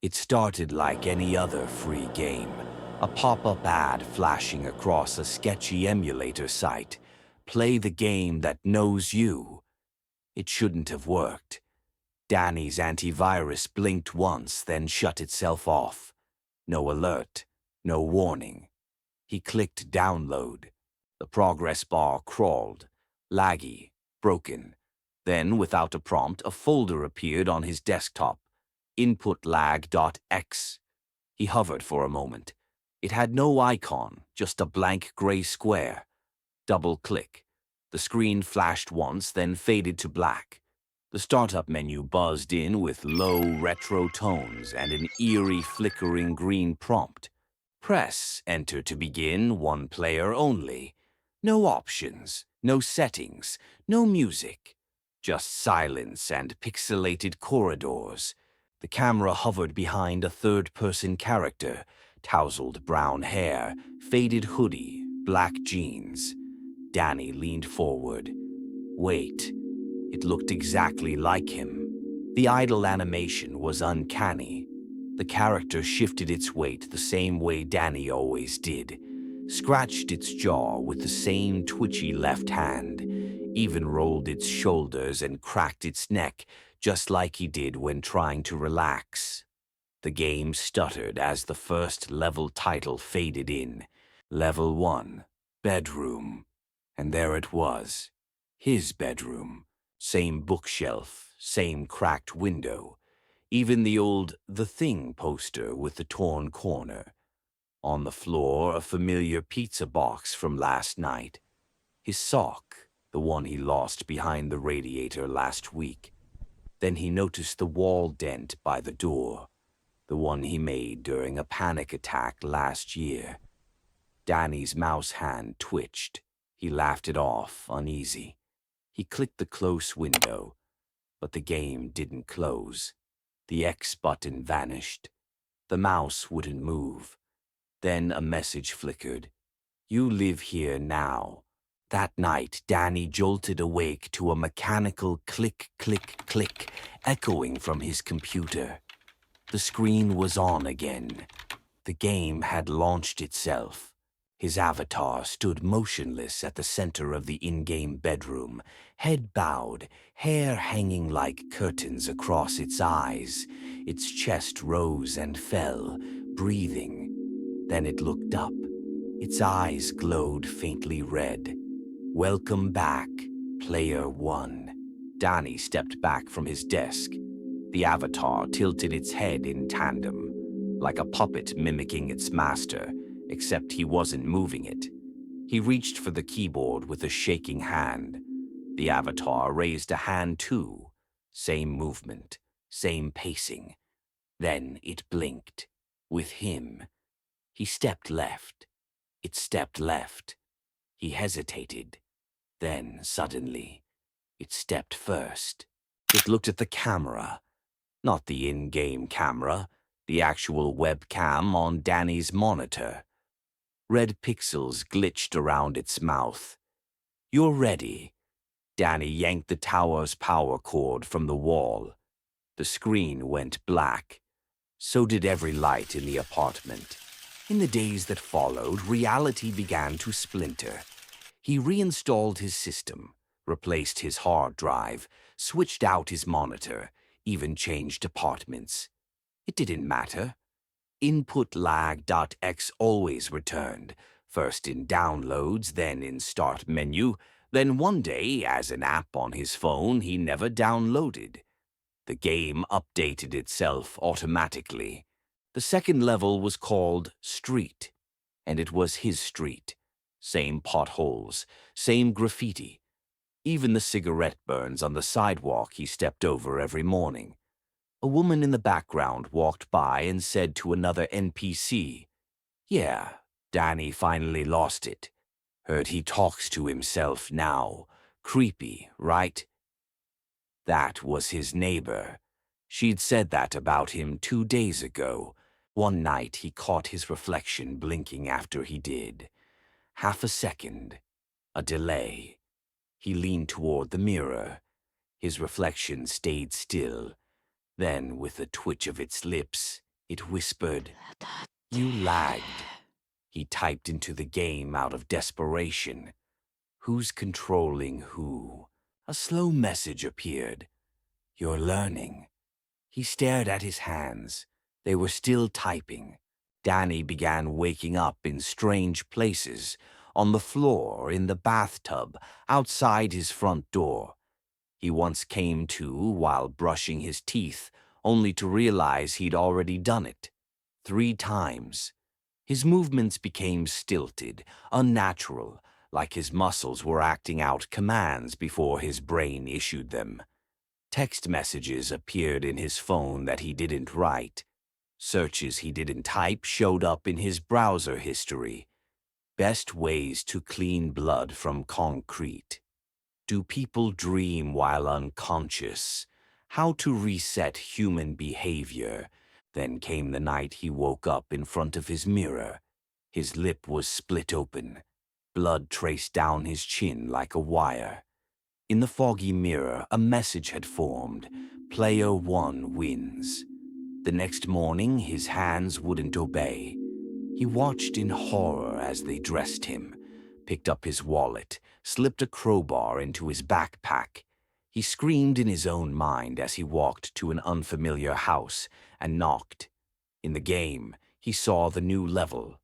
It started like any other free game, a pop-up ad flashing across a sketchy emulator site. Play the game that knows you. It shouldn't have worked. Danny's antivirus blinked once, then shut itself off. No alert, no warning. He clicked download. The progress bar crawled, laggy, broken. Then, without a prompt, a folder appeared on his desktop, inputlag.exe. He hovered for a moment. It had no icon, just a blank gray square. Double-click. The screen flashed once, then faded to black. The startup menu buzzed in with low retro tones and an eerie flickering green prompt. Press Enter to begin, one player only. No options, no settings, no music. Just silence and pixelated corridors. The camera hovered behind a third-person character, tousled brown hair, faded hoodie, black jeans. Danny leaned forward. Wait. It looked exactly like him. The idle animation was uncanny. The character shifted its weight the same way Danny always did, scratched its jaw with the same twitchy left hand, even rolled its shoulders and cracked its neck just like he did when trying to relax. The game stuttered as the first level title faded in. Level 1, Bedroom. And there it was. His bedroom. Same bookshelf, same cracked window. Even the old The Thing poster with the torn corner. On the floor, a familiar pizza box from last night. His sock, the one he lost behind the radiator last week. Then he noticed the wall dent by the door, the one he made during a panic attack last year. Danny's mouse hand twitched. He laughed it off, uneasy. He clicked the close window, but the game didn't close. The X button vanished. The mouse wouldn't move. Then a message flickered. You live here now. That night, Danny jolted awake to a mechanical click, click, click, echoing from his computer. The screen was on again. The game had launched itself. His avatar stood motionless at the center of the in-game bedroom, head bowed, hair hanging like curtains across its eyes. Its chest rose and fell, breathing. Then it looked up. Its eyes glowed faintly red. Welcome back, Player 1. Danny stepped back from his desk. The avatar tilted its head in tandem, like a puppet mimicking its master, except he wasn't moving it. He reached for the keyboard with a shaking hand. The avatar raised a hand too. Same movement, same pacing. Then it blinked. With him. He stepped left. It stepped left. He hesitated. Then, suddenly, it stepped first. It looked at the camera. Not the in-game camera, the actual webcam on Danny's monitor. Red pixels glitched around its mouth. You're ready. Danny yanked the tower's power cord from the wall. The screen went black. So did every light in the apartment. In the days that followed, reality began to splinter. He reinstalled his system, replaced his hard drive, switched out his monitor, even changed apartments. It didn't matter. Inputlag.exe always returned, first in downloads, then in start menu, then one day, as an app on his phone he never downloaded. The game updated itself automatically. The second level was called Street, and it was his street. Same potholes, same graffiti, even the cigarette burns on the sidewalk he stepped over every morning. A woman in the background walked by and said to another NPC, "Yeah, Danny finally lost it. Heard he talks to himself now. Creepy, right?" That was his neighbor. She'd said that about him 2 days ago. One night he caught his reflection blinking after he did. Half a second. A delay. He leaned toward the mirror. His reflection stayed still. Then, with a twitch of its lips, It whispered. You lagged. He typed into the game out of desperation. Who's controlling who? A slow message appeared. You're learning. He stared at his hands. They were still typing. Danny began waking up in strange places, on the floor, in the bathtub, outside his front door. He once came to while brushing his teeth, only to realize he'd already done it. 3 times. His movements became stilted, unnatural, like his muscles were acting out commands before his brain issued them. Text messages appeared in his phone that he didn't write. Searches he didn't type showed up in his browser history. Best ways to clean blood from concrete. Do people dream while unconscious? How to reset human behavior? Then came the night he woke up in front of his mirror. His lip was split open. Blood traced down his chin like a wire. In the foggy mirror, a message had formed. Player 1 wins. The next morning, his hands wouldn't obey. He watched in horror as they dressed him, picked up his wallet, slipped a crowbar into his backpack. He screamed in his own mind as he walked to an unfamiliar house and knocked. In the game, he saw the new level.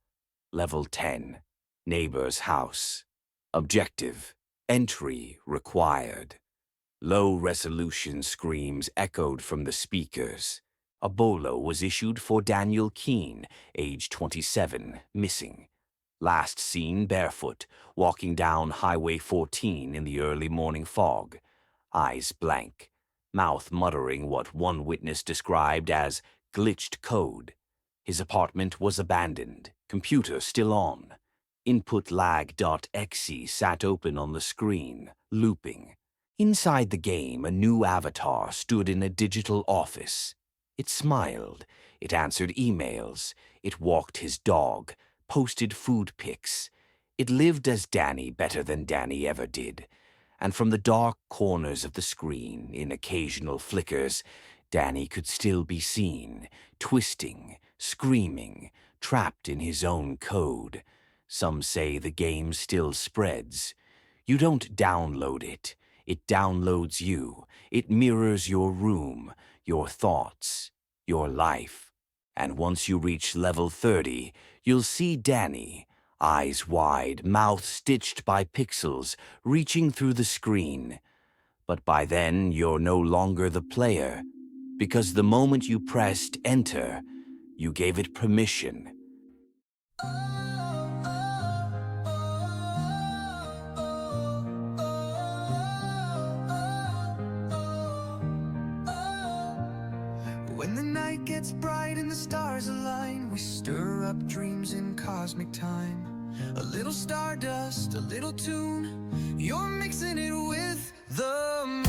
Level 10. Neighbor's house. Objective. Entry required. Low-resolution screams echoed from the speakers. A bolo was issued for Daniel Keene, age 27, missing. Last seen barefoot, walking down Highway 14 in the early morning fog. Eyes blank, mouth muttering what one witness described as glitched code. His apartment was abandoned, computer still on. Inputlag.exe sat open on the screen, looping. Inside the game, a new avatar stood in a digital office. It smiled, it answered emails, it walked his dog, posted food pics. It lived as Danny better than Danny ever did. And from the dark corners of the screen, in occasional flickers, Danny could still be seen, twisting, screaming, trapped in his own code. Some say the game still spreads. You don't download it. It downloads you. It mirrors your room, your thoughts, your life. And once you reach level 30, you'll see Danny, eyes wide, mouth stitched by pixels, reaching through the screen. But by then, you're no longer the player, because the moment you pressed enter, you gave it permission. When the night gets bright and the stars align, we stir up dreams in cosmic time. A little stardust, a little tune, you're mixing it with the